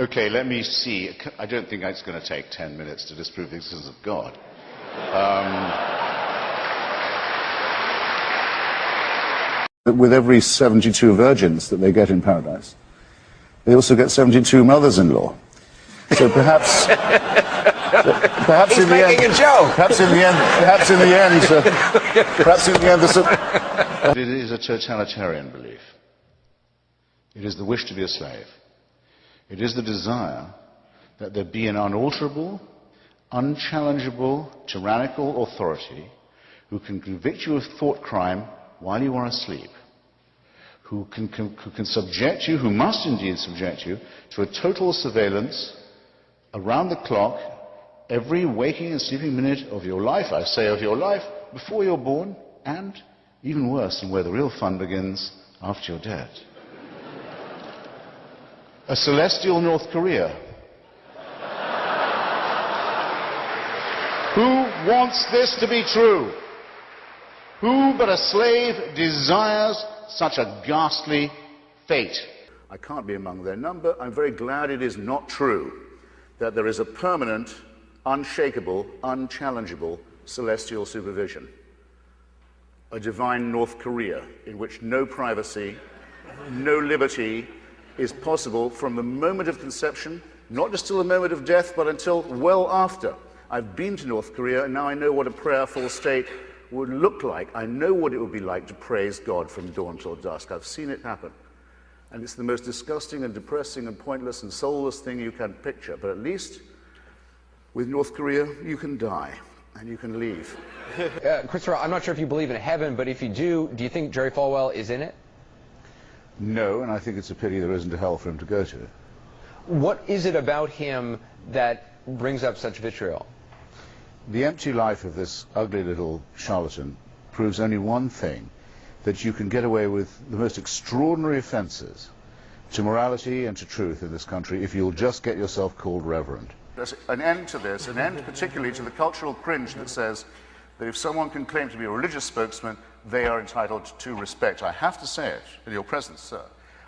Okay, let me see. I don't think it's going to take 10 minutes to disprove the existence of God. With every 72 virgins that they get in paradise, they also get 72 mothers-in-law. So perhaps He's making a joke. Perhaps in the end, It is a totalitarian belief. It is the wish to be a slave. It is the desire that there be an unalterable, unchallengeable, tyrannical authority who can convict you of thought crime while you are asleep, who can subject you, who must indeed subject you, to a total surveillance around the clock, every waking and sleeping minute of your life, I say of your life, before you're born, and, even worse, and where the real fun begins, after you're dead. A celestial North Korea. Who wants this to be true? Who but a slave desires such a ghastly fate? I can't be among their number. I'm very glad it is not true that there is a permanent, unshakable, unchallengeable celestial supervision. A divine North Korea in which no privacy, no liberty is possible from the moment of conception, not just till the moment of death, but until well after. I've been to North Korea, and now I know what a prayerful state would look like. I know what it would be like to praise God from dawn till dusk. I've seen it happen. And it's the most disgusting and depressing and pointless and soulless thing you can picture. But at least with North Korea, you can die and you can leave. Christopher, I'm not sure if you believe in heaven, but if you do you think Jerry Falwell is in it? No, and I think it's a pity there isn't a hell for him to go to. What is it about him that brings up such vitriol? The empty life of this ugly little charlatan proves only one thing, that you can get away with the most extraordinary offences to morality and to truth in this country if you'll just get yourself called reverend. There's an end to this, an end particularly to the cultural cringe that says that if someone can claim to be a religious spokesman, they are entitled to respect. I have to say it in your presence, sir.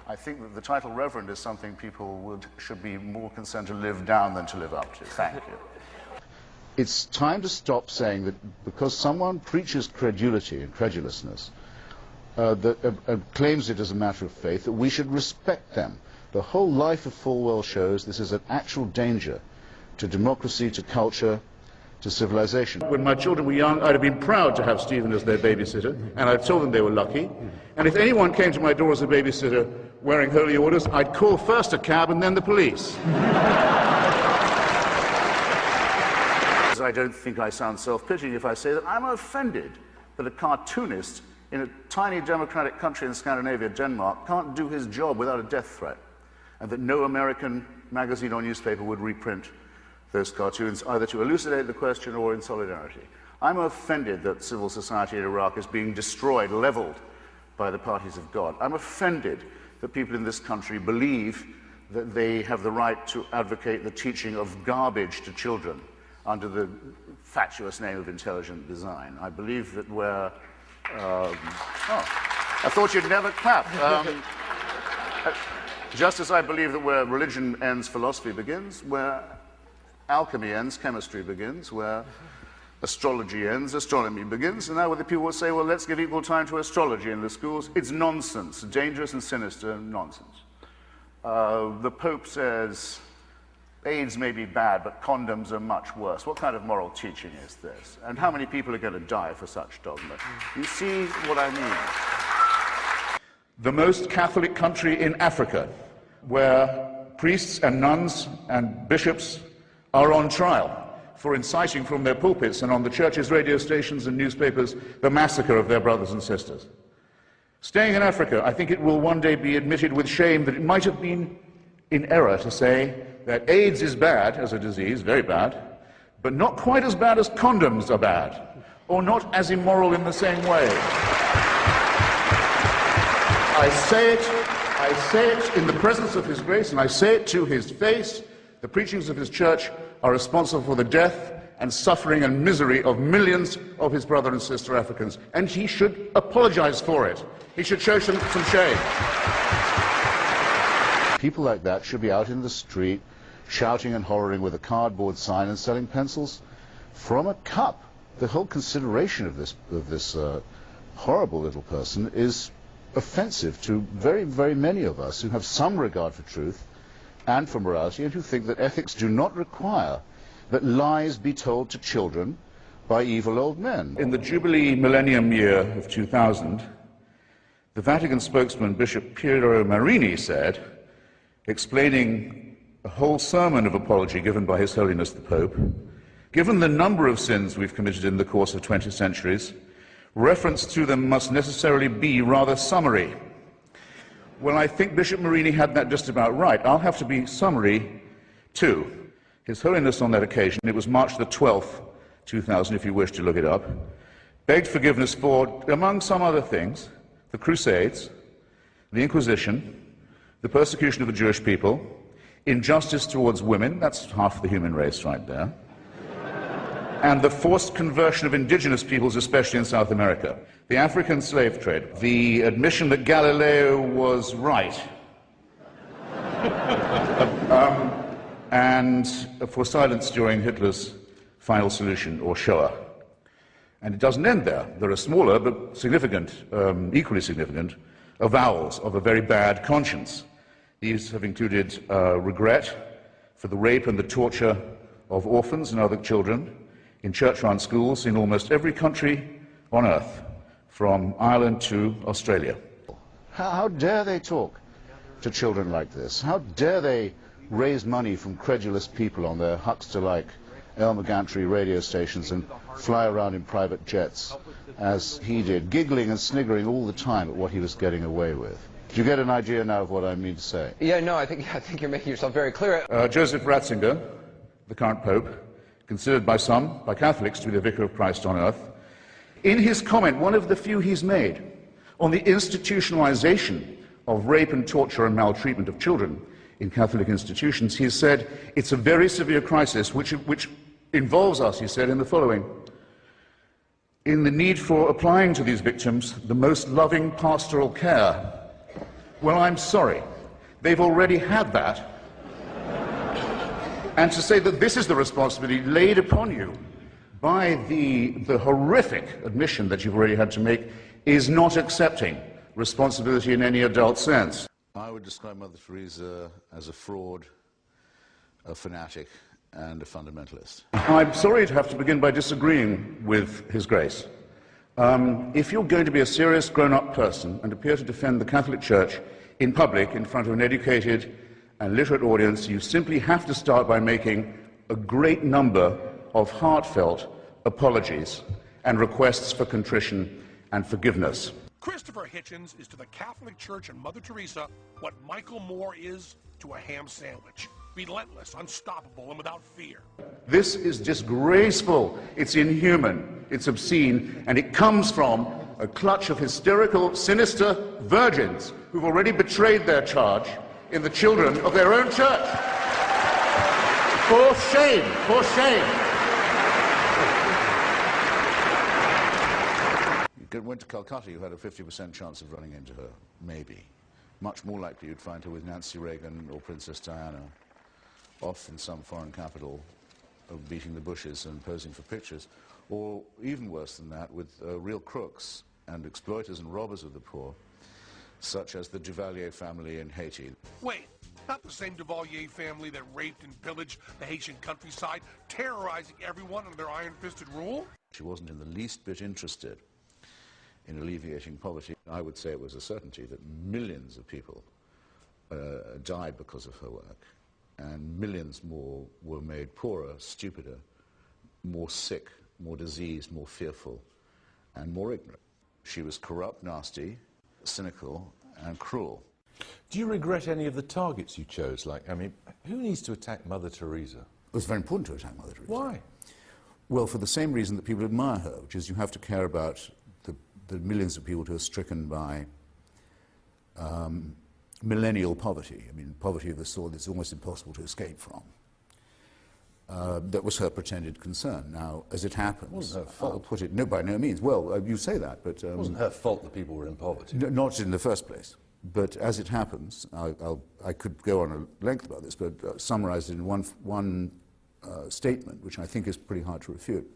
I think that the title reverend is something people should be more concerned to live down than to live up to. Thank you. It's time to stop saying that because someone preaches credulity and credulousness, claims it as a matter of faith, that we should respect them. The whole life of Falwell shows this is an actual danger to democracy, to culture, to civilization. When my children were young, I'd have been proud to have Stephen as their babysitter, and I'd told them they were lucky. And if anyone came to my door as a babysitter wearing holy orders, I'd call first a cab and then the police. I don't think I sound self-pitying if I say that I'm offended that a cartoonist in a tiny democratic country in Scandinavia, Denmark, can't do his job without a death threat, and that no American magazine or newspaper would reprint those cartoons, either to elucidate the question or in solidarity. I'm offended that civil society in Iraq is being destroyed, leveled by the parties of God. I'm offended that people in this country believe that they have the right to advocate the teaching of garbage to children under the fatuous name of intelligent design. I believe that we're... I thought you'd never clap. Just as I believe that where religion ends, philosophy begins, where alchemy ends, chemistry begins, where astrology ends, astronomy begins, and now whether people will say, well, let's give equal time to astrology in the schools, it's nonsense, dangerous and sinister nonsense. The Pope says, AIDS may be bad, but condoms are much worse. What kind of moral teaching is this? And how many people are going to die for such dogma? You see what I mean? The most Catholic country in Africa, where priests and nuns and bishops are on trial for inciting from their pulpits and on the church's radio stations and newspapers the massacre of their brothers and sisters. Staying in Africa, I think it will one day be admitted with shame that it might have been in error to say that AIDS is bad as a disease, very bad, but not quite as bad as condoms are bad, or not as immoral in the same way. I say it in the presence of His grace, and I say it to His face. The preachings of His church are responsible for the death and suffering and misery of millions of His brother and sister Africans, and He should apologize for it. He should show some shame. people like that should be out in the street shouting and hollering with a cardboard sign and selling pencils from a cup. The whole consideration of this horrible little person is offensive to very, very many of us who have some regard for truth and for morality, and who think that ethics do not require that lies be told to children by evil old men. In the Jubilee Millennium year of 2000, the Vatican spokesman, Bishop Piero Marini, said, explaining a whole sermon of apology given by His Holiness the Pope, given the number of sins we've committed in the course of 20 centuries, reference to them must necessarily be rather summary. Well, I think Bishop Marini had that just about right. I'll have to be summary too. His Holiness on that occasion, it was March the 12th, 2000, if you wish to look it up, begged forgiveness for, among some other things, the Crusades, the Inquisition, the persecution of the Jewish people, injustice towards women, that's half the human race right there, and the forced conversion of indigenous peoples, especially in South America, the African slave trade, the admission that Galileo was right, and for silence during Hitler's final solution, or Shoah. And it doesn't end there. There are smaller but significant, equally significant, avowals of a very bad conscience. These have included regret for the rape and the torture of orphans and other children in church-run schools in almost every country on earth, from Ireland to Australia. How dare they talk to children like this? How dare they raise money from credulous people on their huckster-like Elmer Gantry radio stations and fly around in private jets as he did, giggling and sniggering all the time at what he was getting away with. Do you get an idea now of what I mean to say? Yeah, no, I think you're making yourself very clear. Joseph Ratzinger, the current Pope, considered by some, by Catholics, to be the Vicar of Christ on earth, in his comment, one of the few he's made, on the institutionalization of rape and torture and maltreatment of children in Catholic institutions, he has said, it's a very severe crisis which involves us, he said, in the following: in the need for applying to these victims the most loving pastoral care. Well, I'm sorry, they've already had that. And to say that this is the responsibility laid upon you by the horrific admission that you've already had to make is not accepting responsibility in any adult sense. I would describe Mother Teresa as a fraud, a fanatic, and a fundamentalist. I'm sorry to have to begin by disagreeing with His Grace. If you're going to be a serious grown-up person and appear to defend the Catholic Church in public in front of an educated and literate audience, you simply have to start by making a great number of heartfelt apologies and requests for contrition and forgiveness. Christopher Hitchens is to the Catholic Church and Mother Teresa what Michael Moore is to a ham sandwich. Relentless, unstoppable, and without fear. This is disgraceful, it's inhuman, it's obscene, and it comes from a clutch of hysterical, sinister virgins who've already betrayed their charge in the children of their own church. For shame, for shame. You went to Calcutta, you had a 50% chance of running into her, maybe. Much more likely you'd find her with Nancy Reagan or Princess Diana, off in some foreign capital, beating the bushes and posing for pictures, or even worse than that, with real crooks and exploiters and robbers of the poor, such as the Duvalier family in Haiti. Wait, not the same Duvalier family that raped and pillaged the Haitian countryside, terrorizing everyone under their iron-fisted rule? She wasn't in the least bit interested in alleviating poverty. I would say it was a certainty that millions of people died because of her work, and millions more were made poorer, stupider, more sick, more diseased, more fearful, and more ignorant. She was corrupt, nasty, cynical, and cruel. Do you regret any of the targets you chose? Like, I mean, who needs to attack Mother Teresa? It was very important to attack Mother Teresa. Why? Well, for the same reason that people admire her, which is you have to care about the millions of people who are stricken by millennial poverty. I mean, poverty of the sort that's almost impossible to escape from. That was her pretended concern. Now, as it happens, it wasn't her fault. I'll put it, no, by no means. Well, you say that, but... it wasn't her fault that people were in poverty. Not in the first place. But as it happens, I could go on at length about this, but summarized it in one statement, which I think is pretty hard to refute.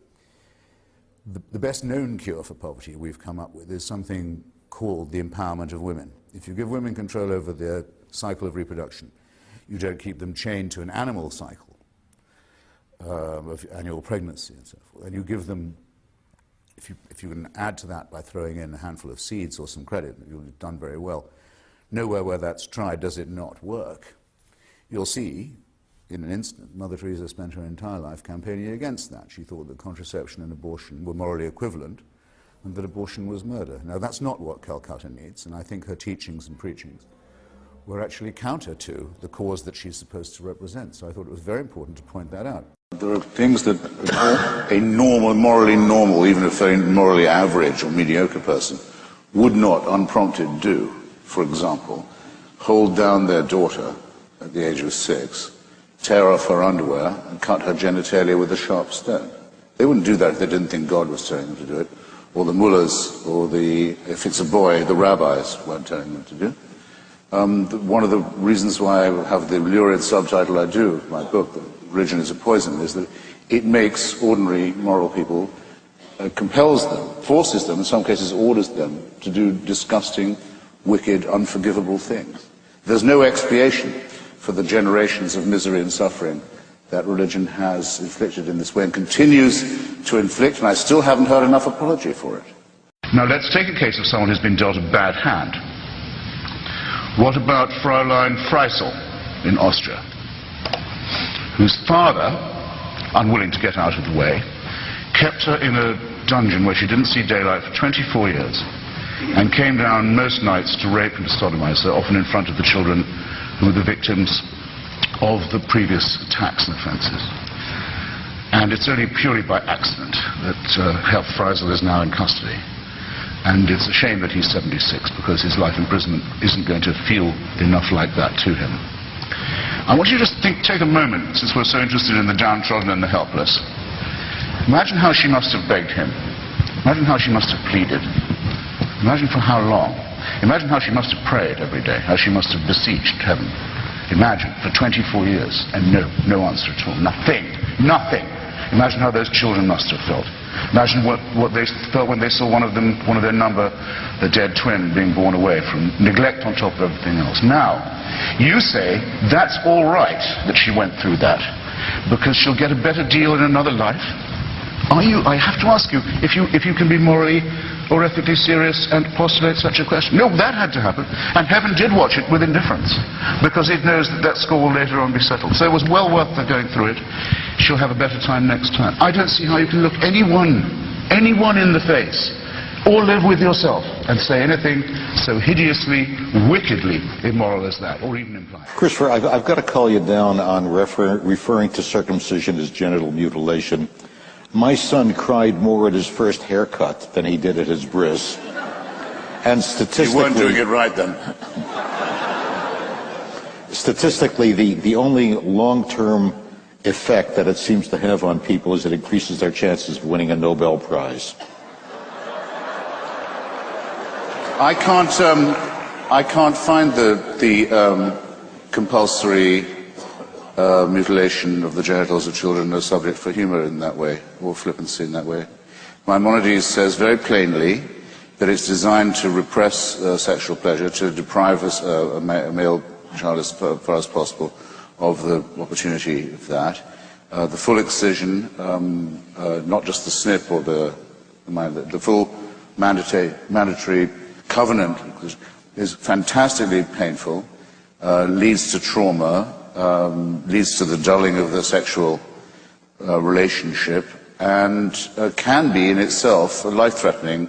The best known cure for poverty we've come up with is something called the empowerment of women. If you give women control over their cycle of reproduction, you don't keep them chained to an animal cycle of annual pregnancy and so forth, and you give them, if you can add to that by throwing in a handful of seeds or some credit, you'll have done very well. Nowhere where that's tried does it not work. You'll see, in an instant, Mother Teresa spent her entire life campaigning against that. She thought that contraception and abortion were morally equivalent and that abortion was murder. Now, that's not what Calcutta needs, and I think her teachings and preachings were actually counter to the cause that she's supposed to represent. So I thought it was very important to point that out. There are things that a normal, morally normal, even if they're morally average or mediocre person, would not, unprompted, do. For example, hold down their daughter at the age of 6, tear off her underwear, and cut her genitalia with a sharp stone. They wouldn't do that if they didn't think God was telling them to do it, or the mullahs, or if it's a boy, the rabbis weren't telling them to do. One of the reasons why I have the lurid subtitle I do of my book, Religion is a Poison, is that it makes ordinary moral people, compels them, forces them, in some cases orders them, to do disgusting, wicked, unforgivable things. There's no expiation for the generations of misery and suffering that religion has inflicted in this way and continues to inflict, and I still haven't heard enough apology for it. Now let's take a case of someone who's been dealt a bad hand. What about Fräulein Freisel in Austria, whose father, unwilling to get out of the way, kept her in a dungeon where she didn't see daylight for 24 years and came down most nights to rape and to sodomize her, often in front of the children who were the victims of the previous attacks and offenses. And it's only purely by accident that Herr Freisel is now in custody. And it's a shame that he's 76, because his life imprisonment isn't going to feel enough like that to him. I want you to just take a moment, since we're so interested in the downtrodden and the helpless. Imagine how she must have begged him. Imagine how she must have pleaded. Imagine for how long. Imagine how she must have prayed every day, how she must have beseeched heaven. Imagine, for 24 years, and no answer at all. Nothing. Imagine how those children must have felt. Imagine what they felt when they saw one of their number, the dead twin, being borne away from neglect on top of everything else. Now, you say that's all right that she went through that, because she'll get a better deal in another life? I have to ask you, if you can be morally or ethically serious and postulate such a question. No, that had to happen, and heaven did watch it with indifference, because it knows that score will later on be settled. So it was well worth her going through it. She'll have a better time next time. I don't see how you can look anyone in the face, or live with yourself, and say anything so hideously, wickedly immoral as that, or even implied. Christopher, I've got to call you down on referring to circumcision as genital mutilation. My son cried more at his first haircut than he did at his bris. And statistically... You weren't doing it right then. Statistically, the only long-term effect that it seems to have on people is it increases their chances of winning a Nobel Prize. I can't find the compulsory mutilation of the genitals of children a subject for humor in that way, or flippancy in that way. Maimonides says very plainly that it's designed to repress sexual pleasure, to deprive us, a male child as far as possible of the opportunity of that. The full excision, not just the snip or the full mandatory covenant, is fantastically painful, leads to trauma, leads to the dulling of the sexual relationship, and can be in itself life-threatening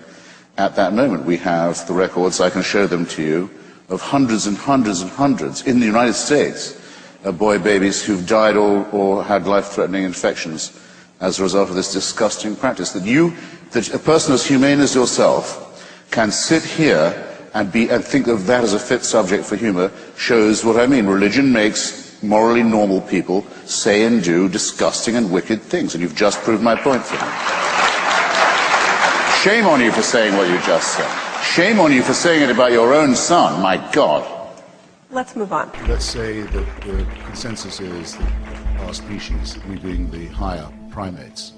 at that moment. We have the records, I can show them to you, of hundreds and hundreds and hundreds in the United States of boy babies who've died or had life-threatening infections as a result of this disgusting practice. That a person as humane as yourself can sit here and think of that as a fit subject for humor shows what I mean. Religion makes morally normal people say and do disgusting and wicked things, and you've just proved my point for me. Shame on you for saying what you just said. Shame on you for saying it about your own son, my God. Let's move on. Let's say that the consensus is that our species, we being the higher primates,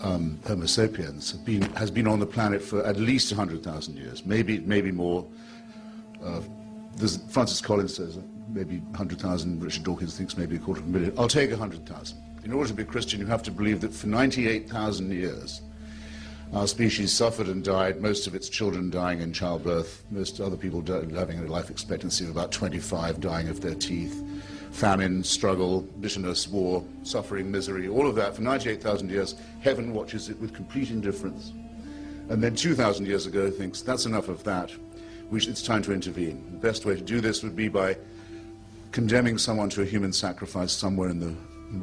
Homo sapiens, has been on the planet for at least 100,000 years, maybe more. Francis Collins says maybe 100,000. Richard Dawkins thinks maybe 250,000. I'll take 100,000. In order to be a Christian, you have to believe that for 98,000 years, our species suffered and died, most of its children dying in childbirth, most other people having a life expectancy of about 25, dying of their teeth, famine, struggle, bitterness, war, suffering, misery, all of that for 98,000 years. Heaven watches it with complete indifference. And then 2,000 years ago thinks, that's enough of that. It's time to intervene. The best way to do this would be by condemning someone to a human sacrifice somewhere in the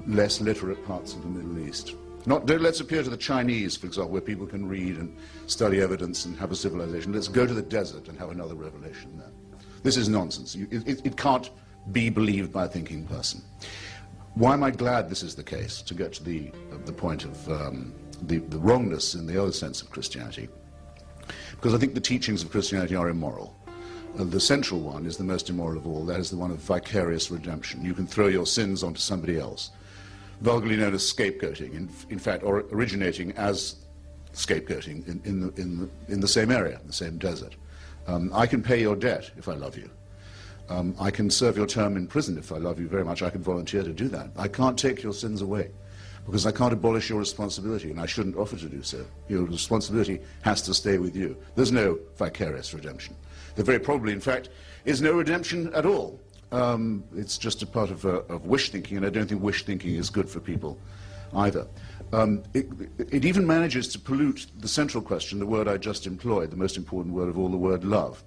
less literate parts of the Middle East. Let's appeal to the Chinese, for example, where people can read and study evidence and have a civilization. Let's go to the desert and have another revelation there. This is nonsense. It can't be believed by a thinking person. Why am I glad this is the case? To get to the point of the wrongness in the other sense of Christianity. Because I think the teachings of Christianity are immoral. The central one is the most immoral of all. That is the one of vicarious redemption. You can throw your sins onto somebody else. Vulgarly known as scapegoating, in fact, or originating as scapegoating in the same area, in the same desert. I can pay your debt if I love you. I can serve your term in prison if I love you very much. I can volunteer to do that. I can't take your sins away because I can't abolish your responsibility, and I shouldn't offer to do so. Your responsibility has to stay with you. There's no vicarious redemption. There very probably, in fact, is no redemption at all. It's just a part of wish thinking, and I don't think wish thinking is good for people either. It even manages to pollute the central question, the word I just employed, the most important word of all, the word love,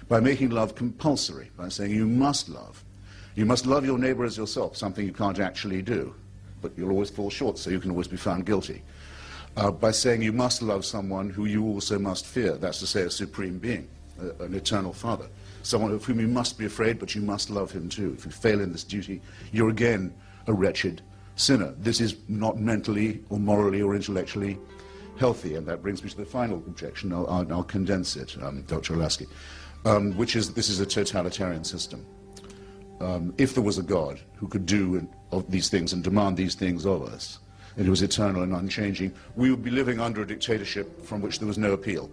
by making love compulsory, by saying you must love. You must love your neighbor as yourself, something you can't actually do, but you'll always fall short, so you can always be found guilty. By saying you must love someone who you also must fear, that's to say a supreme being, an eternal father. Someone of whom you must be afraid, but you must love him too. If you fail in this duty, you're again a wretched sinner. This is not mentally or morally or intellectually healthy, and that brings me to the final objection. I'll condense it, Dr. Olasky, which is this is a totalitarian system. If there was a God who could do these things and demand these things of us, and who was eternal and unchanging, we would be living under a dictatorship from which there was no appeal,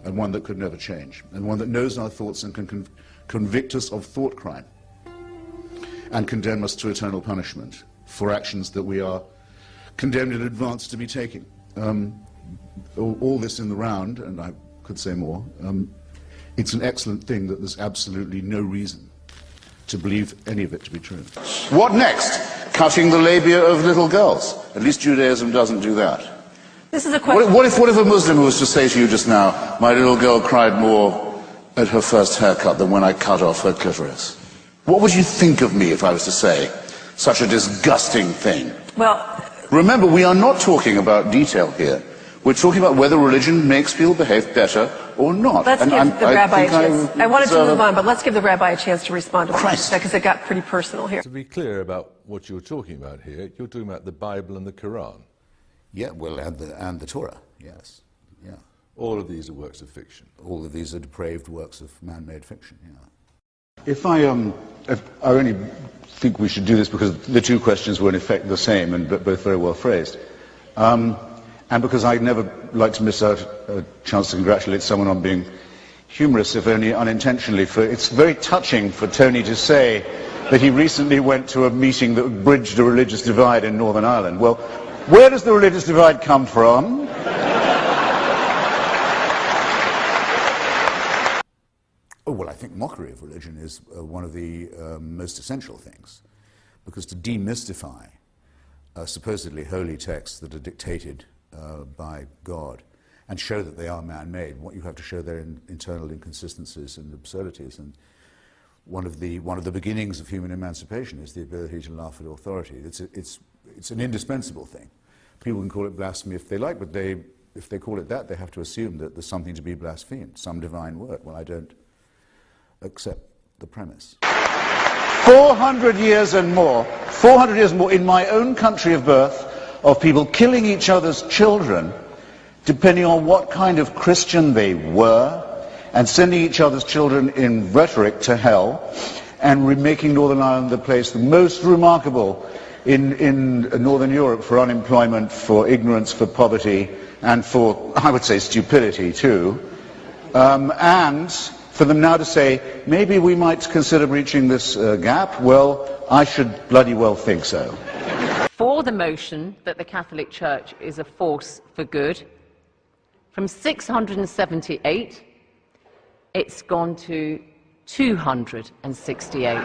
and one that could never change, and one that knows our thoughts and can convict us of thought crime and condemn us to eternal punishment for actions that we are condemned in advance to be taking. All this in the round, and I could say more, it's an excellent thing that there's absolutely no reason to believe any of it to be true. What next? Cutting the labia of little girls. At least Judaism doesn't do that. This is a question. What if a Muslim was to say to you just now, my little girl cried more at her first haircut than when I cut off her clitoris? What would you think of me if I was to say such a disgusting thing? Well, remember, we are not talking about detail here. We're talking about whether religion makes people behave better or not. Let's give the rabbi a chance. I wanted to move on, but let's give the rabbi a chance to respond to that, because it got pretty personal here. To be clear about what you're talking about here, you're talking about the Bible and the Quran. Yeah, well, and the Torah, yes. Yeah. All of these are works of fiction. All of these are depraved works of man-made fiction, yeah. If I only think we should do this because the two questions were in effect the same and both very well phrased. And because I never like to miss out a chance to congratulate someone on being humorous, if only unintentionally. It's very touching for Tony to say that he recently went to a meeting that bridged a religious divide in Northern Ireland. Well, where does the religious divide come from? Oh, well, I think mockery of religion is one of the most essential things, because to demystify supposedly holy texts that are dictated by God and show that they are man-made, what you have to show their internal inconsistencies and absurdities. And one of the beginnings of human emancipation is the ability to laugh at authority. It's an indispensable thing. People can call it blasphemy if they like, but if they call it that, they have to assume that there's something to be blasphemed, some divine word. Well, I don't accept the premise. 400 years and more in my own country of birth, of people killing each other's children, depending on what kind of Christian they were, and sending each other's children in rhetoric to hell, and making Northern Ireland the place the most remarkable in Northern Europe for unemployment, for ignorance, for poverty, and for, I would say, stupidity too. And for them now to say, maybe we might consider breaching this gap, well, I should bloody well think so. For the motion that the Catholic Church is a force for good, from 678, it's gone to 268.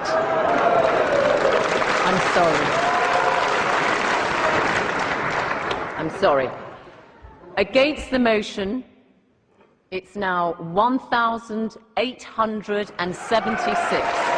I'm sorry. Against the motion, it's now 1,876.